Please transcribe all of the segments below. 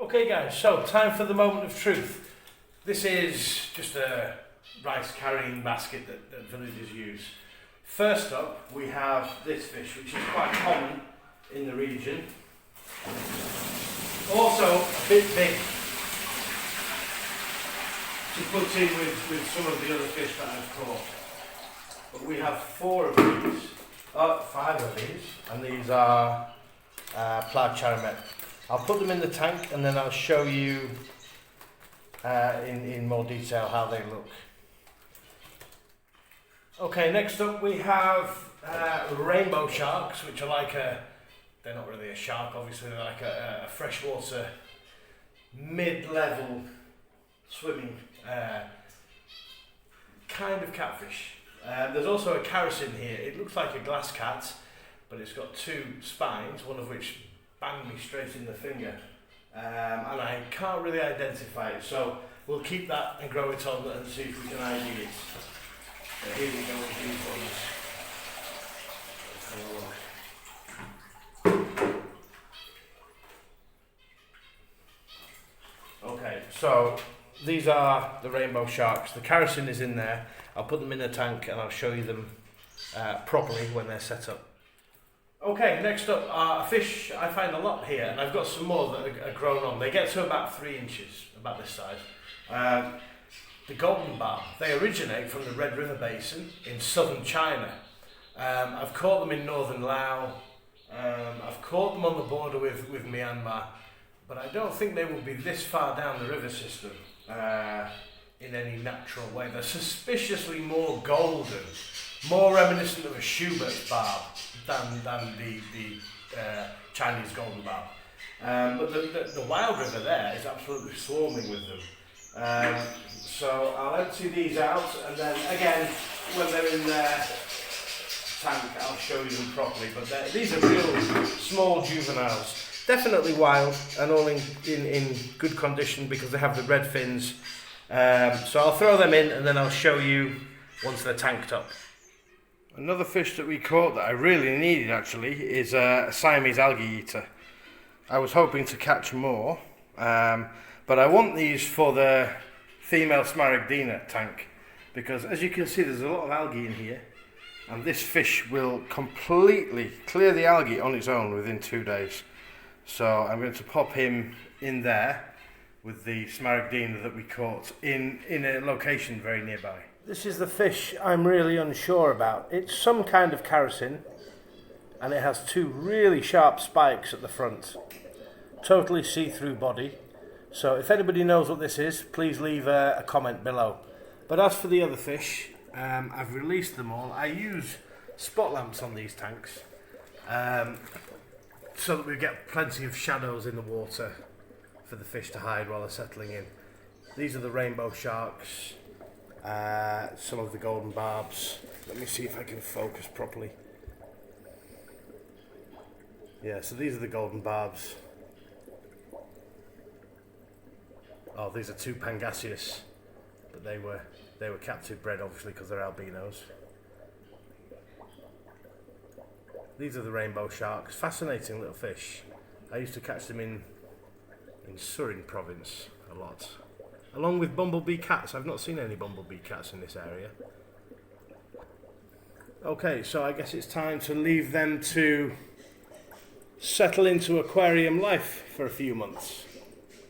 Okay guys, so time for the moment of truth. This is just a rice carrying basket that villagers use. First up we have this fish, which is quite common in the region. Also a bit big to put in with some of the other fish that I've caught. But we have five of these, and these are plaid charamet. I'll put them in the tank and then I'll show you in more detail how they look. Okay, next up we have rainbow sharks, which are like they're not really a shark obviously, they're like a freshwater mid-level swimming kind of catfish. There's also a karasin here. It looks like a glass cat, but it's got two spines, one of which banged me straight in the finger, and I can't really identify it, so we'll keep that and grow it on and see if we can ID it. So here we go with these ones. Okay, so these are the rainbow sharks. The karasin is in there. I'll put them in a tank and I'll show you them properly when they're set up. Okay, next up are a fish I find a lot here, and I've got some more that are grown on. They get to about 3 inches, about this size. The golden barb. They originate from the Red River Basin in southern China. I've caught them in northern Laos. I've caught them on the border with Myanmar, but I don't think they will be this far down the river system in any natural way. They're suspiciously more golden, more reminiscent of a Schubert's barb than the Chinese golden barb. But the wild river there is absolutely swarming with them. So I'll empty these out, and then again, when they're in their tank, I'll show you them properly. But these are real small juveniles. Definitely wild and all in good condition because they have the red fins. So I'll throw them in and then I'll show you once they're tanked up. Another fish that we caught that I really needed actually is a Siamese algae eater. I was hoping to catch more, but I want these for the female Smaragdina tank because as you can see there's a lot of algae in here, and this fish will completely clear the algae on its own within 2 days. So I'm going to pop him in there with the Smaragdina that we caught in a location very nearby. This is the fish I'm really unsure about. It's some kind of karasin, and it has 2 really sharp spikes at the front. Totally see-through body. So if anybody knows what this is, please leave a comment below. But as for the other fish, I've released them all. I use spot lamps on these tanks so that we get plenty of shadows in the water for the fish to hide while they're settling in. These are the rainbow sharks, some of the golden barbs. Let me see if I can focus properly. Yeah, so these are the golden barbs. Oh, these are 2 Pangasius, but they were captive bred obviously because they're albinos. These are the rainbow sharks. Fascinating little fish. I used to catch them in Surin province a lot. Along with bumblebee cats. I've not seen any bumblebee cats in this area. Okay, so I guess it's time to leave them to settle into aquarium life for a few months.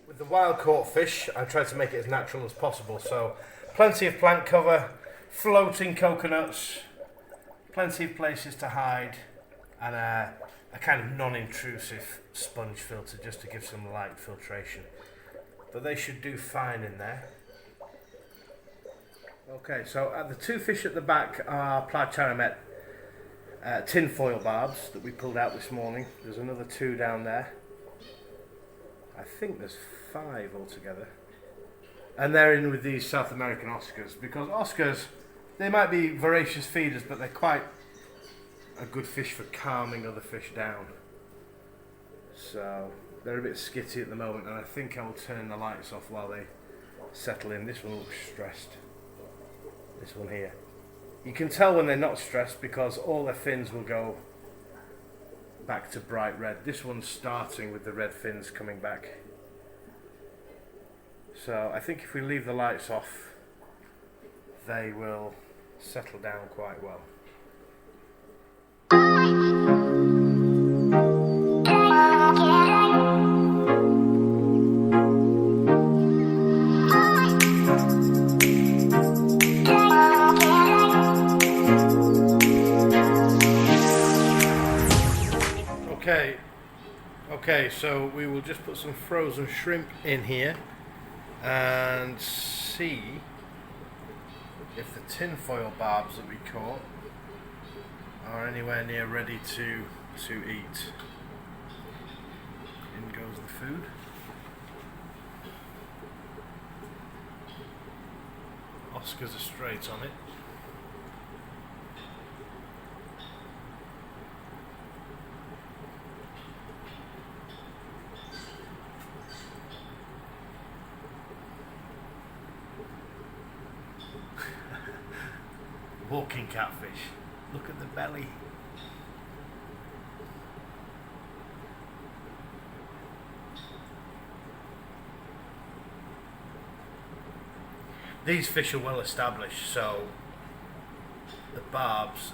With the wild caught fish, I tried to make it as natural as possible. So plenty of plant cover, floating coconuts, plenty of places to hide, and a kind of non-intrusive sponge filter just to give some light filtration. But they should do fine in there. Okay, so the 2 fish at the back are plaid charamet tinfoil barbs that we pulled out this morning. There's another 2 down there. I think there's 5 altogether. And they're in with these South American Oscars, because Oscars, they might be voracious feeders, but they're quite a good fish for calming other fish down. So they're a bit skitty at the moment, and I think I'll turn the lights off while they settle in. This one looks stressed. This one here. You can tell when they're not stressed because all their fins will go back to bright red. This one's starting with the red fins coming back. So I think if we leave the lights off, they will settle down quite well. Okay, so we will just put some frozen shrimp in here and see if the tinfoil barbs that we caught are anywhere near ready to eat. In goes the food. Oscars are straight on it. Walking catfish. Look at the belly. These fish are well established, so the barbs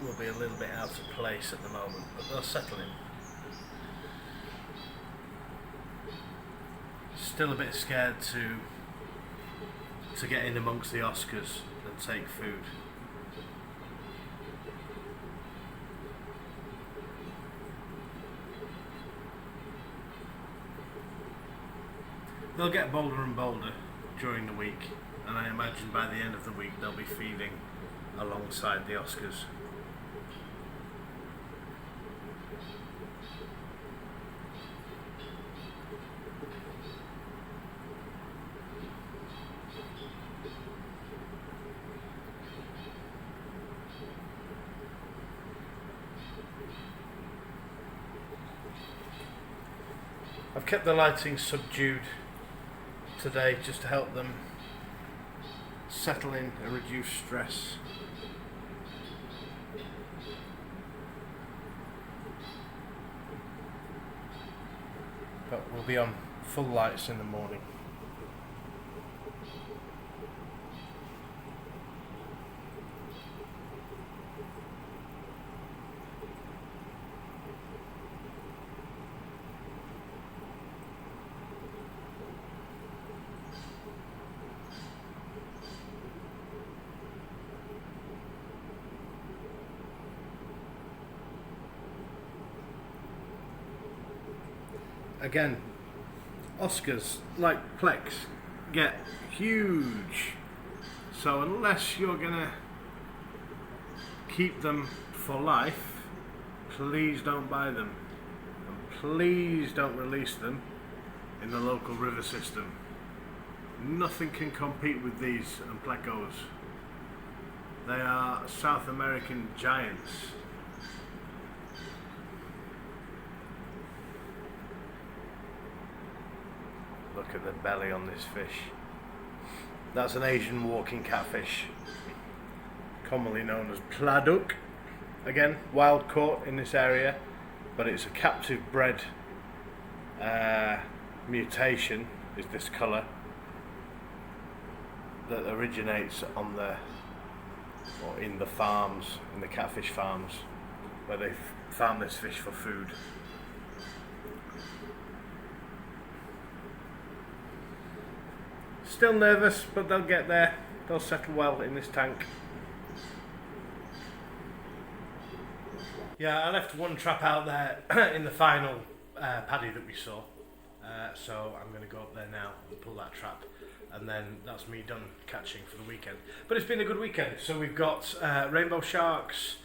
will be a little bit out of place at the moment, but they'll settle in. Still a bit scared to get in amongst the Oscars and take food. They'll get bolder and bolder during the week, and I imagine by the end of the week they'll be feeding alongside the Oscars. I've kept the lighting subdued today just to help them settle in and reduce stress. But we'll be on full lights in the morning. Again, Oscars, like Plex, get huge, so unless you're gonna keep them for life, please don't buy them, and please don't release them in the local river system. Nothing can compete with these and plecos. They are South American giants. Look at the belly on this fish. That's an Asian walking catfish, commonly known as pladuk. Again, wild caught in this area, but it's a captive bred mutation, is this colour, that originates on the, or in the farms, in the catfish farms, where they farm this fish for food. Still nervous, but they'll get there. They'll settle well in this tank. Yeah, I left one trap out there in the final paddy that we saw. So I'm going to go up there now and pull that trap. And then that's me done catching for the weekend. But it's been a good weekend. So we've got rainbow sharks,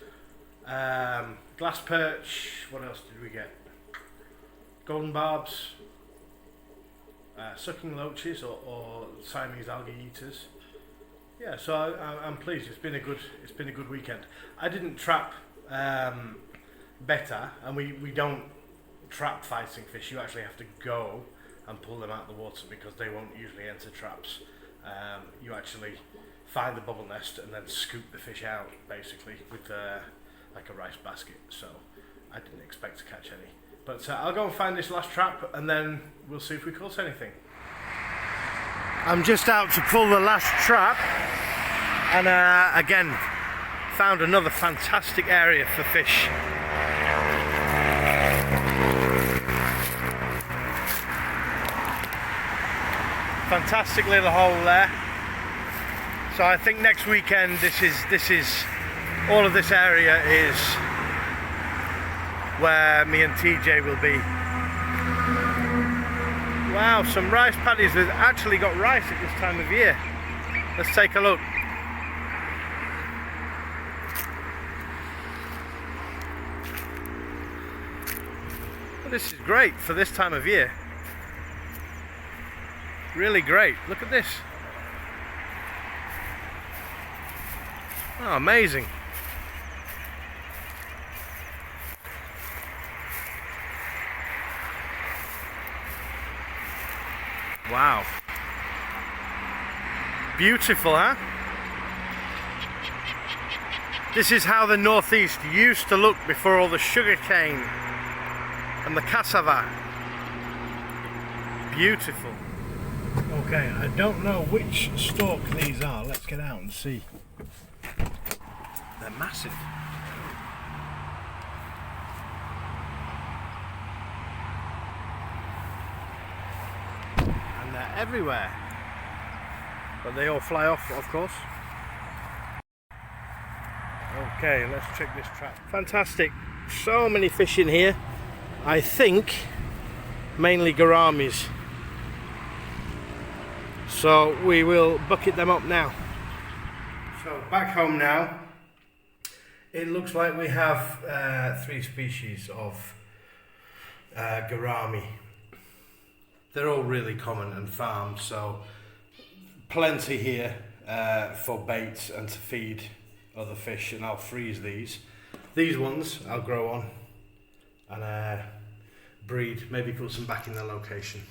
glass perch, what else did we get? Golden barbs. Sucking loaches or Siamese algae eaters. Yeah, so I'm pleased. It's been a good weekend. I didn't trap betta, and we don't trap fighting fish. You actually have to go and pull them out of the water because they won't usually enter traps. You actually find the bubble nest and then scoop the fish out basically with like a rice basket. So I didn't expect to catch any. But I'll go and find this last trap and then we'll see if we caught anything. I'm just out to pull the last trap, and again found another fantastic area for fish. Fantastic little hole there. So I think next weekend this is all of this area is where me and TJ will be. Wow, some rice paddies. They've actually got rice at this time of year. Let's take a look. Well, this is great for this time of year. Really great. Look at this. Oh, amazing. Wow. Beautiful, huh? This is how the northeast used to look before all the sugar cane and the cassava. Beautiful. Okay, I don't know which stalk these are. Let's get out and see. They're massive. And they're everywhere. But they all fly off, of course. Okay, let's check this trap. Fantastic. So many fish in here. I think mainly gouramis. So we will bucket them up now. So back home now. It looks like we have 3 species of gourami. They're all really common and farmed, so plenty here for bait and to feed other fish, and I'll freeze these. These ones I'll grow on and breed, maybe put some back in their location.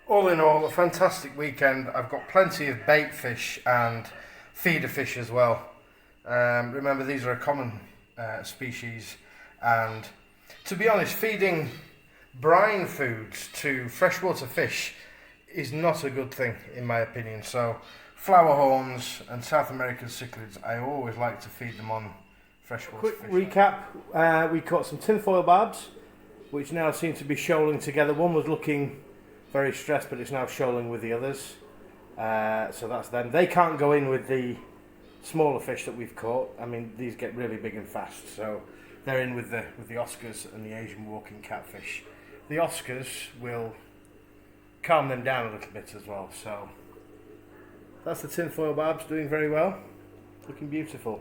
All in all, a fantastic weekend. I've got plenty of bait fish and feeder fish as well. Remember, these are a common species, and to be honest, feeding brine foods to freshwater fish is not a good thing in my opinion. So flower horns and South American cichlids, I always like to feed them on freshwater fish. Quick recap, we caught some tinfoil barbs which now seem to be shoaling together. One was looking very stressed, but it's now shoaling with the others. So that's them. They can't go in with the smaller fish that we've caught. I mean, these get really big and fast, so they're in with the Oscars and the Asian walking catfish. The Oscars will calm them down a little bit as well. So that's the tinfoil barbs, doing very well, looking beautiful.